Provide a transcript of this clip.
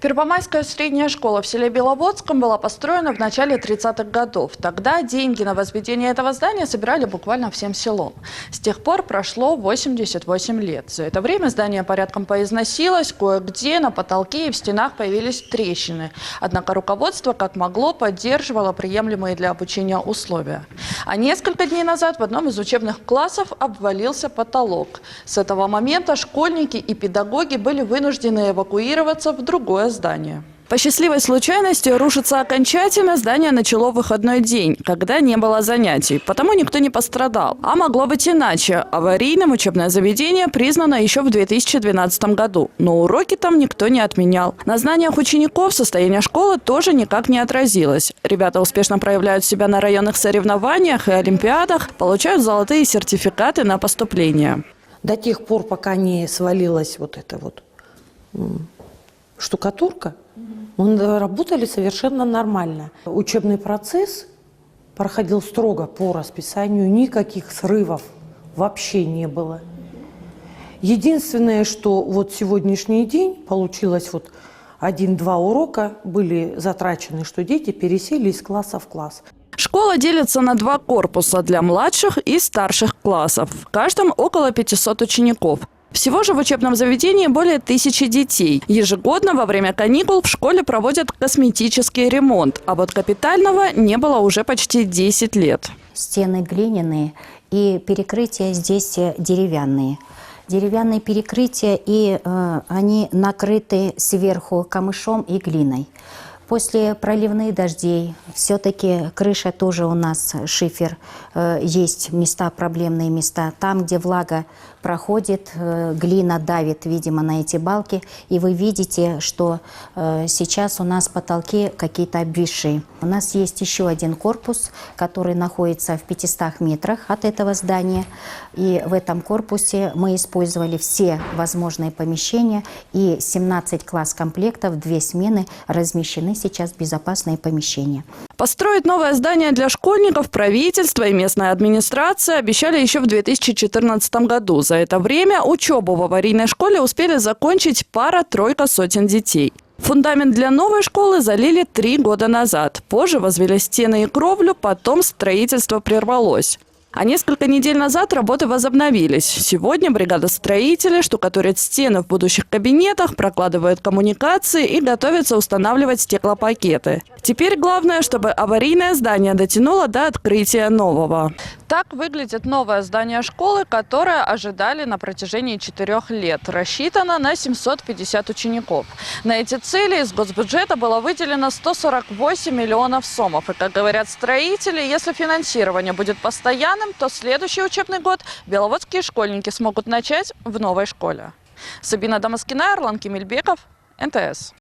Первомайская средняя школа в селе Беловодском была построена в начале 30-х годов. Тогда деньги на возведение этого здания собирали буквально всем селом. С тех пор прошло 88 лет. За это время здание порядком поизносилось, кое-где на потолке и в стенах появились трещины. Однако руководство, как могло, поддерживало приемлемые для обучения условия. А несколько дней назад в одном из учебных классов обвалился потолок. С этого момента школьники и педагоги были вынуждены эвакуироваться в другое здание. По счастливой случайности рушиться окончательно здание начало в выходной день, когда не было занятий. Потому никто не пострадал. А могло быть иначе. Аварийным учебное заведение признано еще в 2012 году. Но уроки там никто не отменял. На знаниях учеников состояние школы тоже никак не отразилось. Ребята успешно проявляют себя на районных соревнованиях и олимпиадах, получают золотые сертификаты на поступление. До тех пор, пока не свалилась вот эта вот штукатурка, мы работали совершенно нормально. Учебный процесс проходил строго по расписанию, никаких срывов вообще не было. Единственное, что вот сегодняшний день получилось, вот 1-2 урока были затрачены, что дети пересели из класса в класс. Школа делится на 2 корпуса для младших и старших классов. В каждом около 500 учеников. Всего же в учебном заведении более 1000 детей. Ежегодно во время каникул в школе проводят косметический ремонт. А вот капитального не было уже почти 10 лет. Стены глиняные и перекрытия здесь деревянные. Деревянные перекрытия, и они накрыты сверху камышом и глиной. После проливных дождей все-таки крыша тоже у нас шифер. Есть места, проблемные места. Там, где влага проходит, глина давит, видимо, на эти балки. И вы видите, что сейчас у нас потолки какие-то обвисшие. У нас есть еще один корпус, который находится в 500 метрах от этого здания. И в этом корпусе мы использовали все возможные помещения. И 17 класс-комплектов, 2 смены размещены сейчас в безопасные помещения. Построить новое здание для школьников правительство и местная администрация обещали еще в 2014 году. За это время учебу в аварийной школе успели закончить пара-тройка сотен детей. Фундамент для новой школы залили 3 года назад. Позже возвели стены и кровлю, потом строительство прервалось. А несколько недель назад работы возобновились. Сегодня бригада строителей штукатурит стены в будущих кабинетах, прокладывает коммуникации и готовится устанавливать стеклопакеты. Теперь главное, чтобы аварийное здание дотянуло до открытия нового. Так выглядит новое здание школы, которое ожидали на протяжении 4 лет. Рассчитано на 750 учеников. На эти цели из госбюджета было выделено 148 миллионов сомов. И, как говорят строители, если финансирование будет постоянным, то следующий учебный год беловодские школьники смогут начать в новой школе. Сабина Дамаскина, Арлан Кемельбеков, НТС.